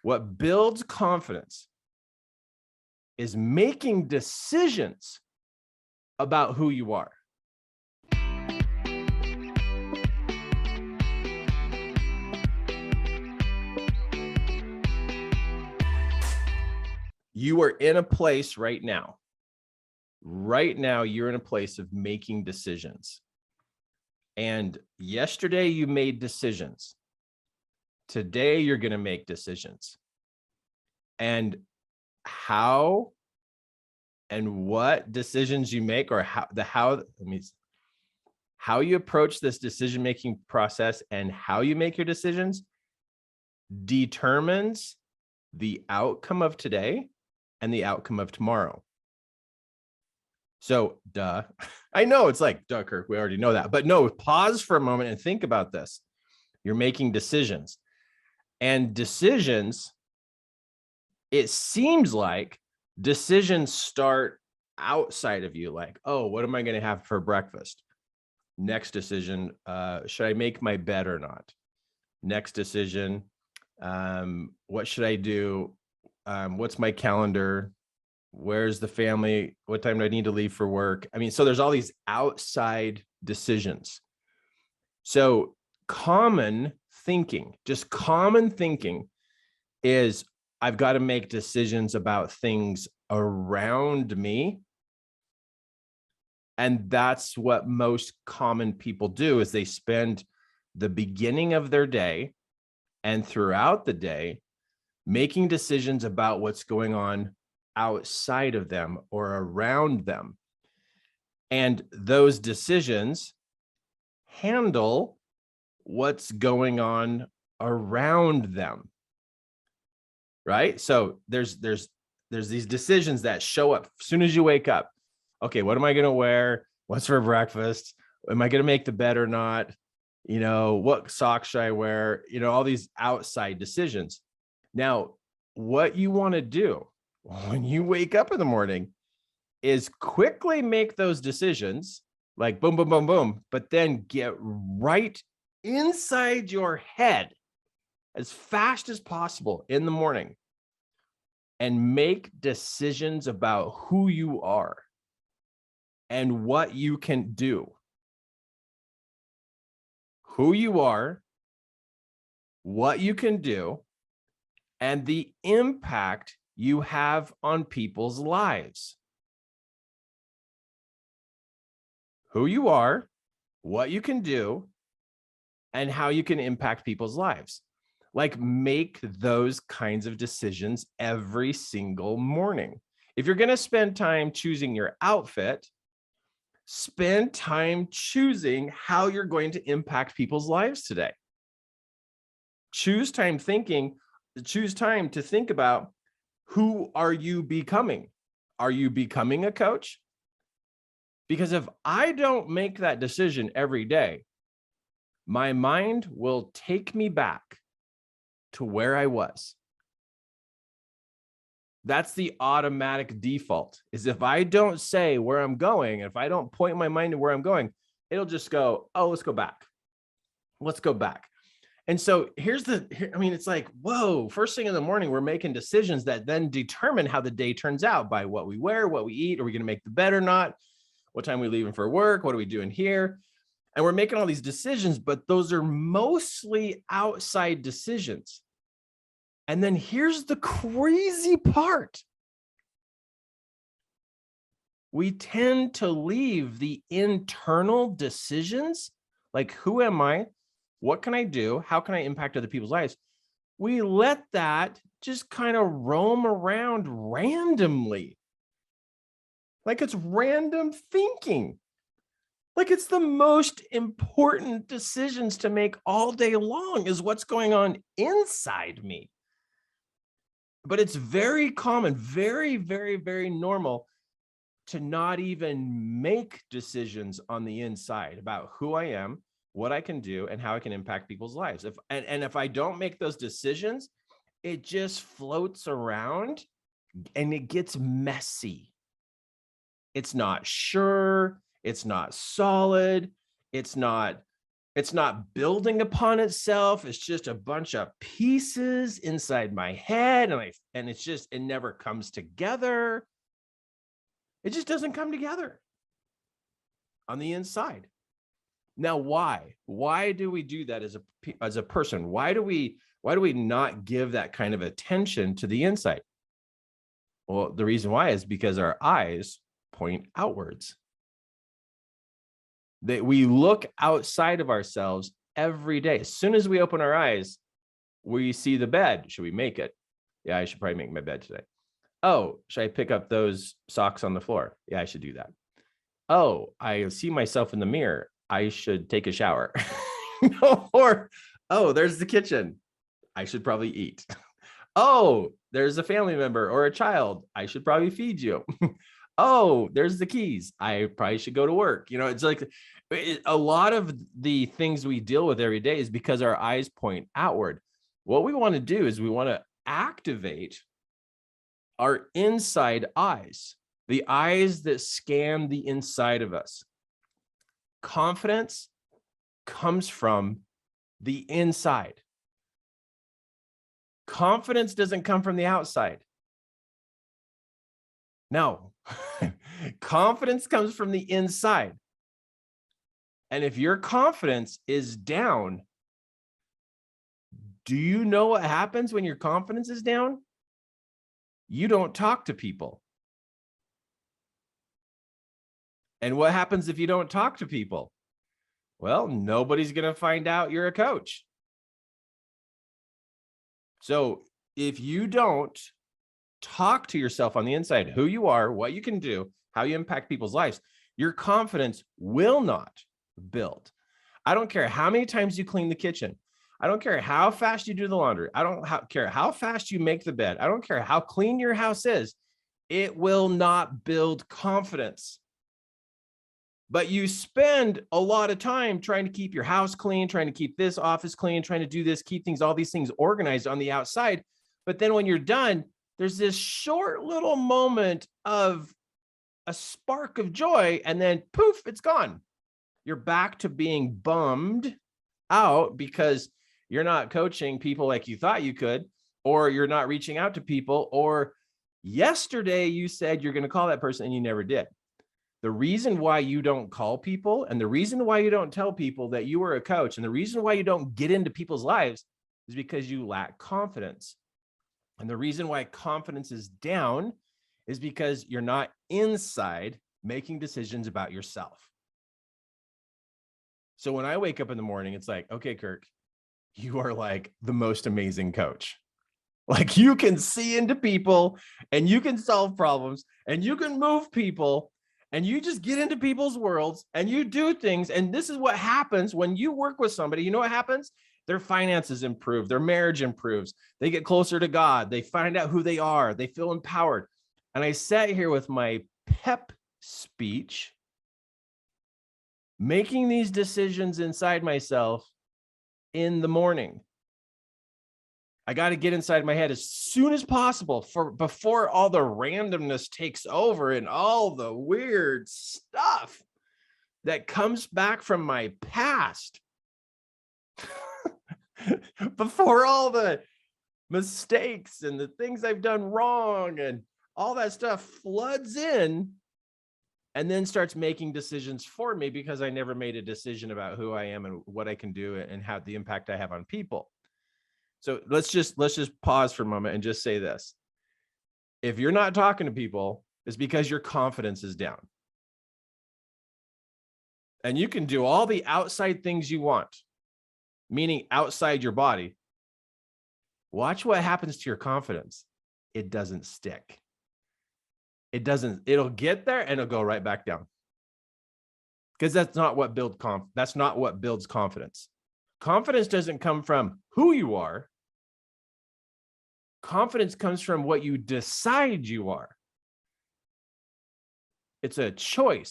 What builds confidence is making decisions about who you are. You are in a place right now. Right now, you're in a place of making decisions. And yesterday, you made decisions. Today, you're going to make decisions. And how and what decisions you make, or how you approach this decision-making process and how you make your decisions determines the outcome of today and the outcome of tomorrow. So, duh. I know it's like, duh, Kirk, we already know that. But no, pause for a moment and think about this. You're making decisions. And decisions, it seems like decisions start outside of you. Like, oh, what am I going to have for breakfast? Next decision, should I make my bed or not? Next decision, what should I do? What's my calendar? Where's the family? What time do I need to leave for work? I mean, so there's all these outside decisions. So common thinking is I've got to make decisions about things around me. And that's what most common people do, is they spend the beginning of their day and throughout the day making decisions about what's going on outside of them or around them. And those decisions handle what's going on around them. Right? So there's these decisions that show up as soon as you wake up. Okay, what am I going to wear? What's for breakfast? Am I going to make the bed or not? You know, what socks should I wear? You know, all these outside decisions. Now, what you want to do when you wake up in the morning is quickly make those decisions, like boom, boom, boom, boom, but then get right inside your head as fast as possible in the morning and make decisions about who you are and what you can do. Who you are, what you can do, and the impact you have on people's lives. Who you are, what you can do, and how you can impact people's lives. Like, make those kinds of decisions every single morning. If you're going to spend time choosing your outfit, spend time choosing how you're going to impact people's lives today. Choose time to think about, who are you becoming? Are you becoming a coach? Because if I don't make that decision every day, my mind will take me back to where I was. That's the automatic default, is if I don't say where I'm going, if I don't point my mind to where I'm going, it'll just go, oh, let's go back. Let's go back. And so it's like, whoa, first thing in the morning, we're making decisions that then determine how the day turns out by what we wear, what we eat. Are we going to make the bed or not? What time are we leaving for work? What are we doing here? And we're making all these decisions, but those are mostly outside decisions. And then here's the crazy part. We tend to leave the internal decisions, like, who am I? What can I do? How can I impact other people's lives? We let that just kind of roam around randomly. Like it's random thinking. Like it's the most important decisions to make all day long is what's going on inside me. But it's very common, very, very, very normal to not even make decisions on the inside about who I am, what I can do, and how I can impact people's lives. If I don't make those decisions, it just floats around and it gets messy. It's not sure. It's not solid. It's not It's not building upon itself. It's just a bunch of pieces inside my head. And it's just, it never comes together. It just doesn't come together on the inside. Now, why? Why do we do that as a person? Why do we not give that kind of attention to the inside? Well, the reason why is because our eyes point outwards. That we look outside of ourselves every day. As soon as we open our eyes, we see the bed. Should we make it? Yeah, I should probably make my bed today. Oh, should I pick up those socks on the floor? Yeah, I should do that. Oh, I see myself in the mirror. I should take a shower. Or, oh, there's the kitchen. I should probably eat. Oh, there's a family member or a child. I should probably feed you. Oh, there's the keys. I probably should go to work. It's like a lot of the things we deal with every day is because our eyes point outward. What we want to do is we want to activate our inside eyes, the eyes that scan the inside of us. Confidence comes from the inside. Confidence doesn't come from the outside. No, confidence comes from the inside. And if your confidence is down, do you know what happens when your confidence is down? You don't talk to people. And what happens if you don't talk to people? Well, nobody's going to find out you're a coach. So if you don't talk to yourself on the inside, who you are, what you can do, how you impact people's lives, your confidence will not build. I don't care how many times you clean the kitchen. I don't care how fast you do the laundry. I don't care how fast you make the bed. I don't care how clean your house is. It will not build confidence. But you spend a lot of time trying to keep your house clean, trying to keep this office clean, trying to do this, keep all these things organized on the outside. But then when you're done, there's this short little moment of a spark of joy, and then poof, it's gone. You're back to being bummed out because you're not coaching people like you thought you could, or you're not reaching out to people, or yesterday you said you're going to call that person and you never did. The reason why you don't call people, and the reason why you don't tell people that you were a coach, and the reason why you don't get into people's lives is because you lack confidence. And the reason why confidence is down is because you're not inside making decisions about yourself. So when I wake up in the morning, it's like, okay, Kirk, you are like the most amazing coach. Like, you can see into people and you can solve problems and you can move people and you just get into people's worlds and you do things. And this is what happens when you work with somebody. You know what happens? Their finances improve, their marriage improves, they get closer to God, they find out who they are, they feel empowered. And I sat here with my pep speech, making these decisions inside myself in the morning. I got to get inside my head as soon as possible before all the randomness takes over and all the weird stuff that comes back from my past. Before all the mistakes and the things I've done wrong and all that stuff floods in and then starts making decisions for me, because I never made a decision about who I am and what I can do and how the impact I have on people. So let's just pause for a moment and just say this. If you're not talking to people, it's because your confidence is down. And you can do all the outside things you want, meaning outside your body. Watch what happens to your confidence. It doesn't stick. It'll get there and it'll go right back down. Because that's not what builds confidence. Confidence doesn't come from who you are. Confidence comes from what you decide you are. It's a choice.